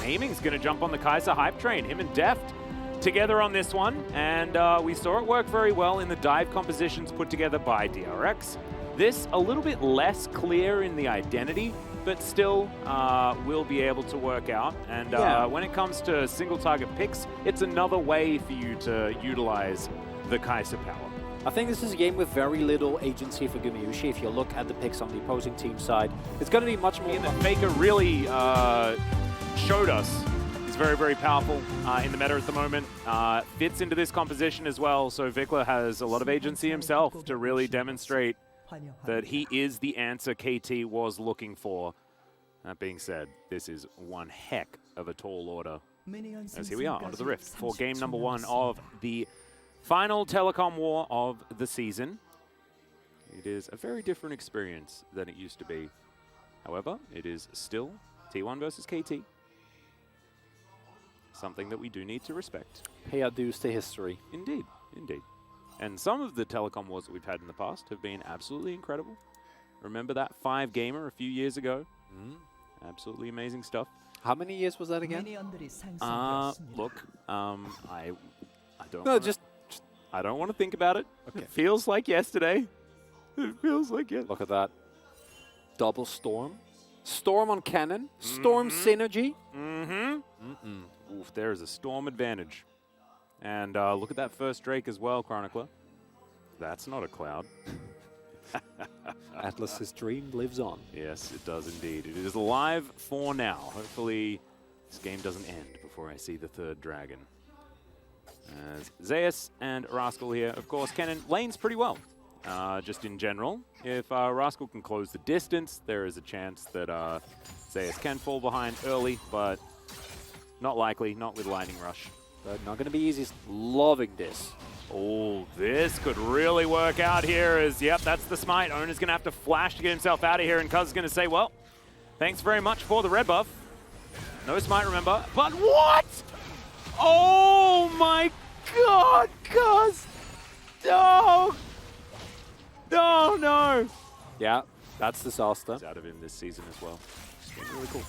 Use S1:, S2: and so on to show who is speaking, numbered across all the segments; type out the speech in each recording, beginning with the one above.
S1: Aiming's going to jump on the Kaiser hype train. Him and Deft together on this one, and we saw it work very well in the dive compositions put together by DRX. This a little bit less clear in the identity, but still will be able to work out. And when it comes to single target picks, it's another way for you to utilize the Kaiser power.
S2: I think this is a game with very little agency for Gumayusi. If you look at the picks on the opposing team side, it's going to be much more...
S1: And that Faker really showed us is very, very powerful in the meta at the moment. Fits into this composition as well, so Vikla has a lot of agency himself to really demonstrate that he is the answer KT was looking for. That being said, this is one heck of a tall order. As here we are, onto the Rift for game number 1 of the final telecom war of the season. It is a very different experience than it used to be. However, it is still T1 versus KT. Something that we do need to respect.
S2: Pay our dues to history.
S1: Indeed, indeed. And some of the telecom wars that we've had in the past have been absolutely incredible. Remember that 5-gamer a few years ago? Absolutely amazing stuff.
S2: How many years was that again?
S1: Look, I don't.
S2: No,
S1: I don't want to think about it.
S2: Okay.
S1: It feels like yesterday. It feels like it.
S2: Look at that. Double Storm. Storm on cannon. Storm synergy.
S1: Oof, there is a Storm advantage. And look at that first Drake as well, Chronicler. That's not a cloud.
S2: Atlas's dream lives on.
S1: Yes, it does indeed. It is alive for now. Hopefully this game doesn't end before I see the third dragon. As Zeus and Rascal here. Of course, Kennen lanes pretty well, just in general. If Rascal can close the distance, there is a chance that Zeus can fall behind early, but not likely, not with Lightning Rush.
S2: But not going to be easy. Loving this.
S1: Oh, this could really work out here as, yep, that's the smite. Owner's going to have to flash to get himself out of here, and Cuz is going to say, well, thanks very much for the red buff. No smite, remember. But what? Oh my god, Cuz! No! No, no!
S2: Yeah, that's disaster.
S1: He's out of him this season as well. It's been really cool.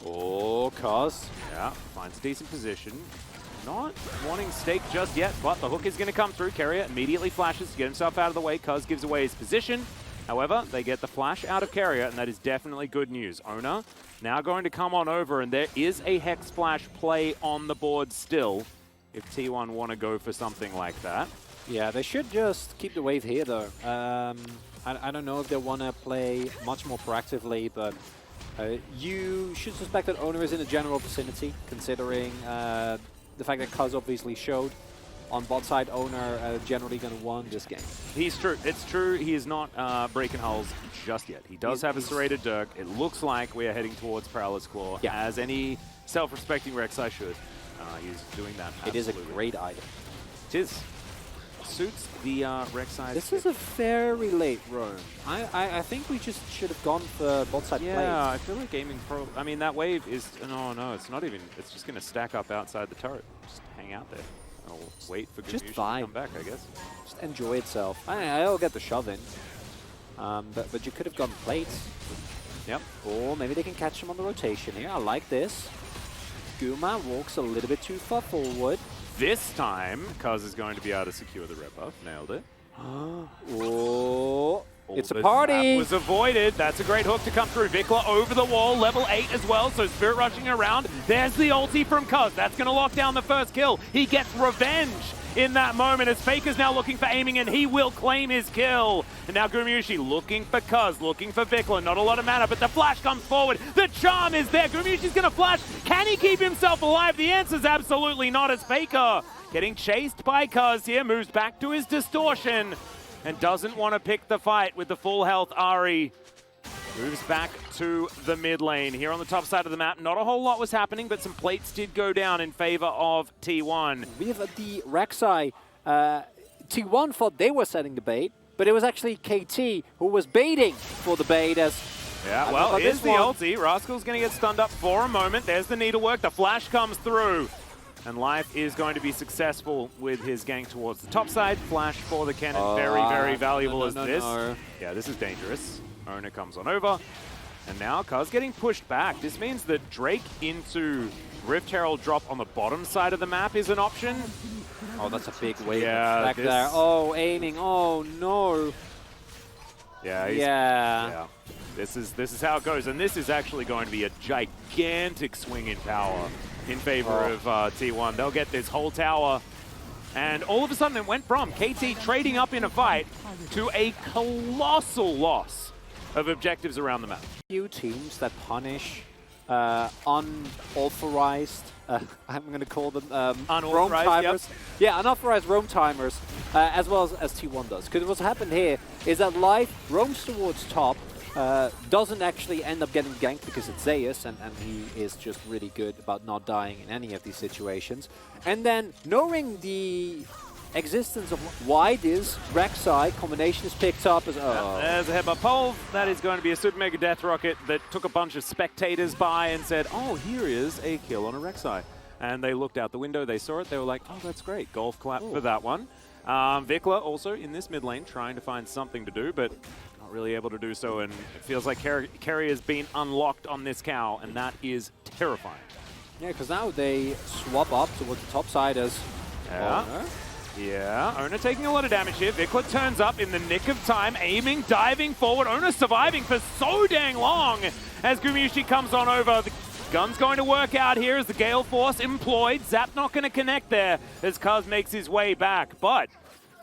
S2: Oh, Cuz.
S1: Yeah, finds a decent position. Not wanting stake just yet, but the hook is going to come through. Keria immediately flashes to get himself out of the way. Cuz gives away his position. However, they get the flash out of Keria, and that is definitely good news. Owner now going to come on over, and there is a Hex Splash play on the board still, if T1 want to go for something like that.
S2: Yeah, they should just keep the wave here, though. I don't know if they want to play much more proactively, but you should suspect that Owner is in the general vicinity, considering the fact that Cuz obviously showed. On bot side, Owner generally going to win this game.
S1: He's true. It's true. He is not breaking hulls just yet. He does have a serrated Dirk. It looks like we are heading towards Paralysis Claw, as any self-respecting Rek'Sai should. He's doing that.
S2: It is a great item.
S1: It is. Suits the Rek'Sai.
S2: This is a very late roam. I think we just should have gone for bot side plays.
S1: Yeah, I feel like Gaming Pro. I mean, that wave is. No, it's not even. It's just going to stack up outside the turret. Just hang out there. I'll wait for Gumayusi to come back, I guess.
S2: Just enjoy itself. I'll get the shove in. But you could have gone plates.
S1: Yep.
S2: Or maybe they can catch him on the rotation here. I like this. Guma walks a little bit too far forward.
S1: This time, Cuz is going to be able to secure the red buff. Nailed it.
S2: Oh, it's a party.
S1: That was avoided. That's a great hook to come through. Vikla over the wall, level 8 as well, so Spirit rushing around. There's the ulti from Cuz. That's going to lock down the first kill. He gets revenge in that moment as Faker's now looking for aiming, and he will claim his kill. And now Gumayusi looking for Cuz, looking for Vikla. Not a lot of mana, but the flash comes forward. The charm is there. Gumayusi's going to flash. Can he keep himself alive? The answer is absolutely not, as Faker getting chased by Cuz here, moves back to his distortion and doesn't want to pick the fight with the full health Ahri. Moves back to the mid lane. Here on the top side of the map, not a whole lot was happening, but some plates did go down in favor of T1.
S2: We have the Rek'Sai. T1 thought they were setting the bait, but it was actually KT who was baiting for the bait as...
S1: Yeah, well, here's the ulti. Rascal's going to get stunned up for a moment. There's the needlework. The flash comes through. And Life is going to be successful with his gang towards the top side. Flash for the cannon. Very, very valuable as this. Yeah, this is dangerous. Owner comes on over. And now Cuz getting pushed back. This means that Drake into Rift Herald drop on the bottom side of the map is an option.
S2: Oh, that's a big wave
S1: Yeah,
S2: back there. Oh, aiming. Oh, no.
S1: Yeah,
S2: Yeah.
S1: This is how it goes, and this is actually going to be a gigantic swing in power in favor of T1. They'll get this whole tower, and all of a sudden it went from KT trading up in a fight to a colossal loss of objectives around the map.
S2: Few teams that punish unauthorized, I'm going to call them roam timers.
S1: Yep.
S2: Yeah, unauthorized roam timers, as well as T1 does. Because what's happened here is that Life roams towards top, doesn't actually end up getting ganked because it's Zeus, and he is just really good about not dying in any of these situations. And then, knowing the existence of why this Rek'Sai combination is picked up as...
S1: There's a headbutt pole. That is going to be a Super Mega Death Rocket that took a bunch of spectators by and said, oh, here is a kill on a Rek'Sai. And they looked out the window, they saw it, they were like, oh, that's great. Golf clap for that one. Vikla also in this mid lane trying to find something to do, but not really able to do so, and it feels like carry has been unlocked on this cow, and that is terrifying.
S2: Yeah, because now they swap up towards the top side as...
S1: Yeah, Ona taking a lot of damage here. Vikla turns up in the nick of time, aiming, diving forward. Ona surviving for so dang long as Gumayusi comes on over. The gun's going to work out here as the Gale Force employed. Zap not going to connect there as Cuz makes his way back. But,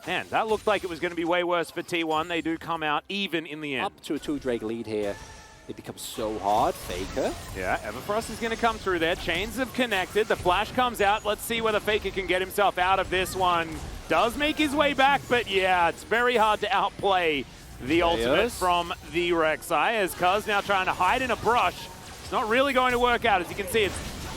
S1: man, that looked like it was going to be way worse for T1. They do come out even in the end.
S2: Up to a 2-Drake lead here. It becomes so hard. Faker.
S1: Yeah, Everfrost is going to come through there. Chains have connected. The flash comes out. Let's see whether Faker can get himself out of this one. Does make his way back, but yeah, it's very hard to outplay the ultimate from the Rek'Sai as Cuz now trying to hide in a brush. It's not really going to work out. As you can see,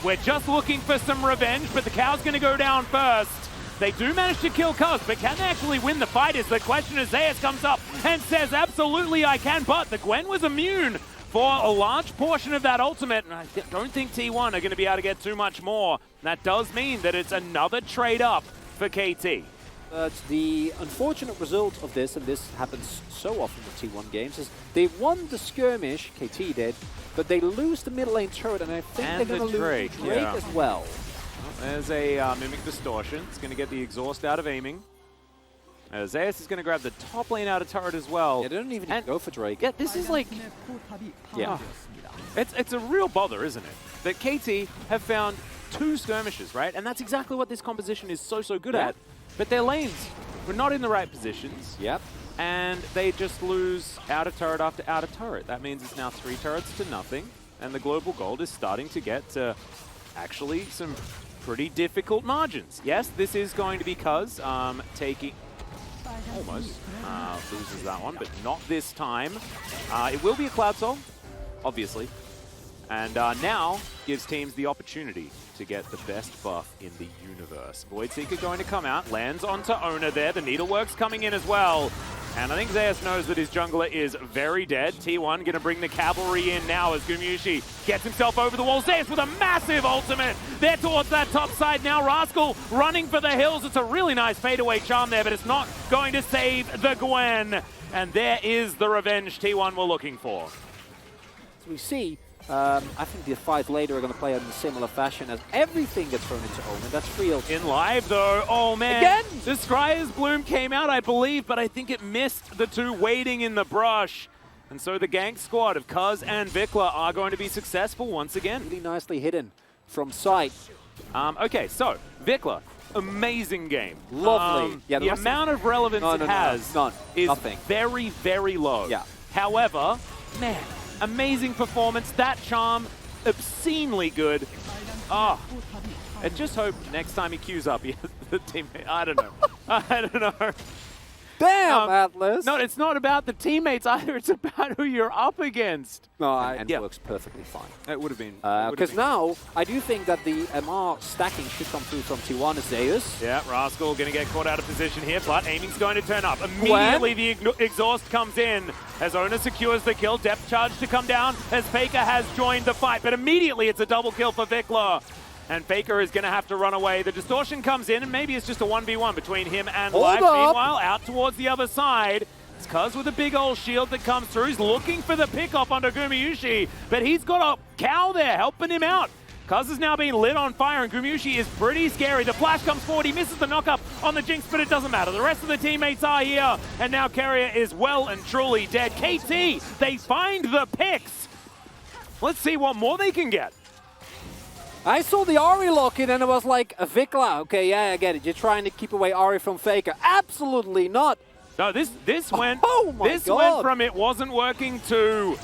S1: we're just looking for some revenge, but the cow's going to go down first. They do manage to kill Cuz, but can they actually win the fight is the question as Zeus comes up and says, absolutely I can, but the Gwen was immune for a large portion of that ultimate, and I don't think T1 are going to be able to get too much more. That does mean that it's another trade up for KT.
S2: But the unfortunate result of this, and this happens so often with T1 games, is they won the skirmish, KT did, but they lose the mid lane turret, and I think they're going to lose Drake as well.
S1: There's a Mimic Distortion. It's going to get the exhaust out of aiming. Zeus is going to grab the top lane out of turret as well.
S2: Yeah, they don't even go for Drake.
S1: Yeah, this is like...
S2: Yeah.
S1: It's a real bother, isn't it? That KT have found 2 skirmishes, right? And that's exactly what this composition is so good at. But their lanes were not in the right positions.
S2: Yep.
S1: And they just lose outer turret after outer turret. That means it's now 3 turrets to nothing. And the global gold is starting to get to actually some pretty difficult margins. Yes, this is going to be Cuz taking... Almost loses that one, but not this time. It will be a Cloud Soul, obviously. And now gives teams the opportunity to get the best buff in the universe. Void Seeker going to come out, lands onto Ona there. The Needlework's coming in as well. And I think Zeus knows that his jungler is very dead. T1 going to bring the cavalry in now as Gumayusi gets himself over the wall. Zeus with a massive ultimate. They're towards that top side now. Rascal running for the hills. It's a really nice fadeaway charm there, but it's not going to save the Gwen. And there is the revenge T1 were looking for.
S2: So we see, I think the fights later are going to play in a similar fashion as everything gets thrown into Omen. That's real.
S1: In live though, oh man.
S2: Again?
S1: The Scryer's Bloom came out, I believe, but I think it missed the 2 waiting in the brush. And so the gank squad of Cuz and Vikla are going to be successful once again.
S2: Really nicely hidden from sight.
S1: Okay, so Vikla, amazing game.
S2: Lovely.
S1: Yeah, the amount of relevance it has is
S2: nothing.
S1: very, very low.
S2: Yeah.
S1: However, man, amazing performance. That charm, obscenely good. Oh, I just hope next time he queues up, he has the teammate. I don't know. I don't know.
S2: Damn, Atlas!
S1: No, it's not about the teammates either. It's about who you're up against.
S2: No, and it works perfectly fine.
S1: It would have been.
S2: Because now, I do think that the MR stacking should come through from T1 as Zeus.
S1: Yeah, Rascal going to get caught out of position here, but aiming's going to turn up. Immediately the exhaust comes in as Ona secures the kill. Depth charge to come down as Faker has joined the fight, but immediately it's a double kill for Vikla. And Faker is going to have to run away. The distortion comes in, and maybe it's just a 1v1 between him and Life. Meanwhile, out towards the other side, It's Cuz with a big old shield that comes through. He's looking for the pick-off onto Gumayusi, but he's got a cow there helping him out. Cuz is now being lit on fire, and Gumayusi is pretty scary. The flash comes forward, he misses the knock-up on the Jinx, but it doesn't matter. The rest of the teammates are here, and now Carrier is well and truly dead. KT, they find the picks. Let's see what more they can get.
S2: I saw the Ahri lock in and it was like, Vikla, okay, yeah, I get it. You're trying to keep away Ahri from Faker. Absolutely not.
S1: No, this went
S2: went
S1: from it wasn't working to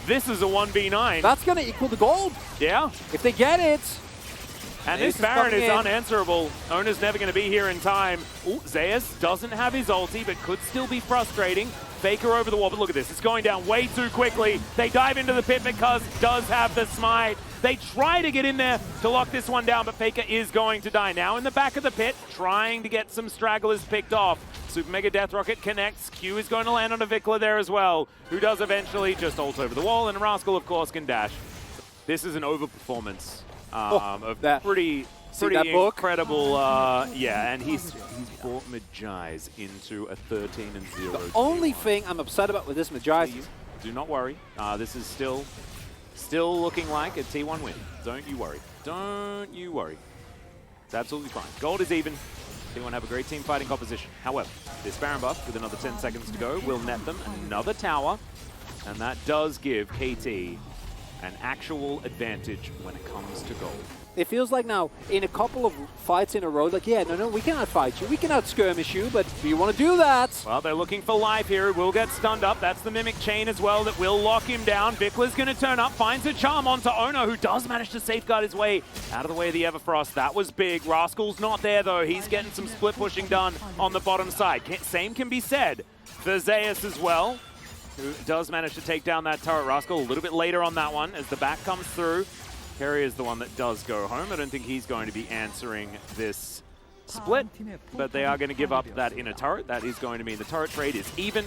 S1: this is a 1v9.
S2: That's going to equal the gold.
S1: Yeah.
S2: If they get it.
S1: And this Baron is unanswerable. Owner's never going to be here in time. Ooh, Zeus doesn't have his ulti, but could still be frustrating. Faker over the wall, but look at this. It's going down way too quickly. They dive into the pit because does have the smite. They try to get in there to lock this one down, but Faker is going to die. Now in the back of the pit, trying to get some stragglers picked off. Super Mega Death Rocket connects. Q is going to land on a Vikla there as well, who does eventually just ult over the wall, and Rascal, of course, can dash. This is an overperformance of that pretty incredible, yeah, and he's brought Majais into a 13-0.
S2: The only thing I'm upset about with this Majais,
S1: do not worry. This is still looking like a T1 win. Don't you worry. Don't you worry. It's absolutely fine. Gold is even. T1 have a great team fighting composition. However, this Baron buff with another 10 seconds to go will net them another tower, and that does give KT an actual advantage when it comes to gold.
S2: it feels like now, in a couple of fights in a row, like, yeah, no, we can outfight you, we can outskirmish you, but do you want to do that?
S1: Well, they're looking for life here. Will get stunned up. That's the Mimic Chain as well that will lock him down. Vikla's going to turn up, finds a charm onto Ono, who does manage to safeguard his way out of the way of the Everfrost. That was big. Rascal's not there, though. He's getting some split pushing done on the bottom side. Same can be said for Zeus as well, who does manage to take down that turret. Rascal a little bit later on that one as the back comes through. Carrier is the one that does go home. I don't think he's going to be answering this split, but they are going to give up that inner turret. That is going to mean the turret trade is even.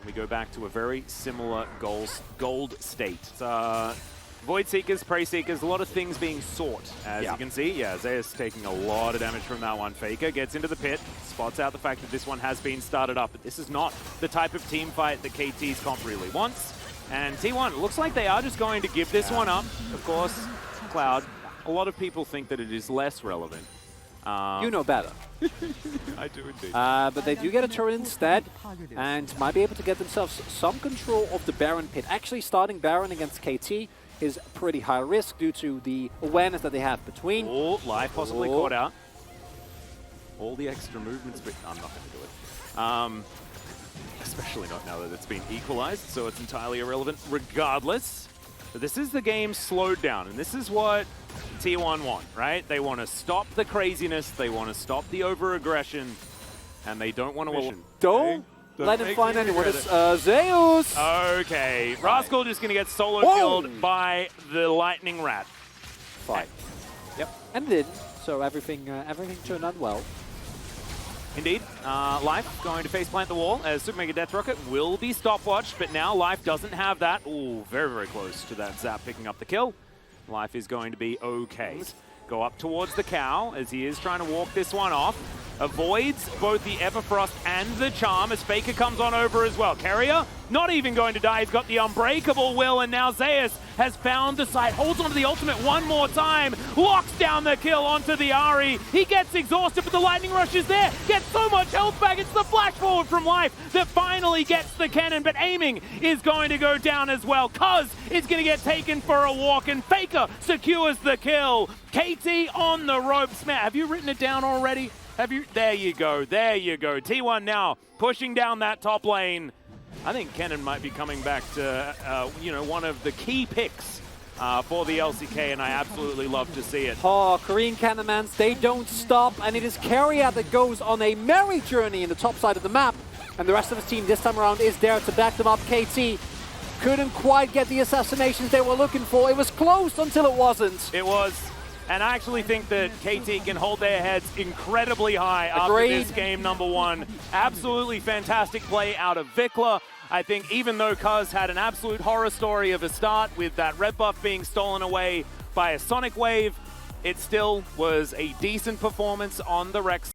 S1: We go back to a very similar gold state. Void Seekers, Prey Seekers, a lot of things being sought, as you can see. Yeah, Zeus taking a lot of damage from that one. Faker gets into the pit, spots out the fact that this one has been started up, but this is not the type of team fight that KT's comp really wants. And T1, looks like they are just going to give this one up. Of course, Cloud, a lot of people think that it is less relevant.
S2: You know better.
S1: I do indeed.
S2: But they do get a turret instead, and might be able to get themselves some control of the Baron pit. Actually, starting Baron against KT is pretty high risk due to the awareness that they have between.
S1: Oh, life possibly caught out. All the extra movements, but I'm not going to do it. Especially not now that it's been equalized, so it's entirely irrelevant regardless. But this is the game slowed down, and this is what T1 want, right? They want to stop the craziness, they want to stop the over-aggression, and they don't want to...
S2: Don't let him find anyone. It's Zeus!
S1: Okay, Rascal just going to get solo killed by the Lightning Rat.
S2: Fine. Yep, and it didn't, so everything turned out well.
S1: Indeed. Life going to faceplant the wall as Super Mega Death Rocket will be stopwatched, but now Life doesn't have that. Ooh, very, very close to that Zap picking up the kill. Life is going to be okay. Go up towards the cow as he is trying to walk this one off. Avoids both the Everfrost and the Charm as Faker comes on over as well. Carrier not even going to die. He's got the Unbreakable Will, and now Zeus has found the site. Holds onto the ultimate one more time. Locks down the kill onto the Ahri. He gets exhausted, but the Lightning Rush is there. Gets so much health back. It's the flash forward from Life that finally gets the cannon, but aiming is going to go down as well. Cuz is going to get taken for a walk, and Faker secures the kill. KT on the ropes. Matt, have you written it down already? Have you? There you go. There you go. T1 now pushing down that top lane. I think Kennen might be coming back to, one of the key picks for the LCK, and I absolutely love to see it.
S2: Oh, Korean Cannonmans, they don't stop, and it is Carrier that goes on a merry journey in the top side of the map, and the rest of his team this time around is there to back them up. KT couldn't quite get the assassinations they were looking for. It was close until it wasn't.
S1: It was. And I actually think that KT can hold their heads incredibly high after this game number one. Absolutely fantastic play out of Vikla. I think even though Cuz had an absolute horror story of a start with that red buff being stolen away by a Sonic Wave, it still was a decent performance on the Rex.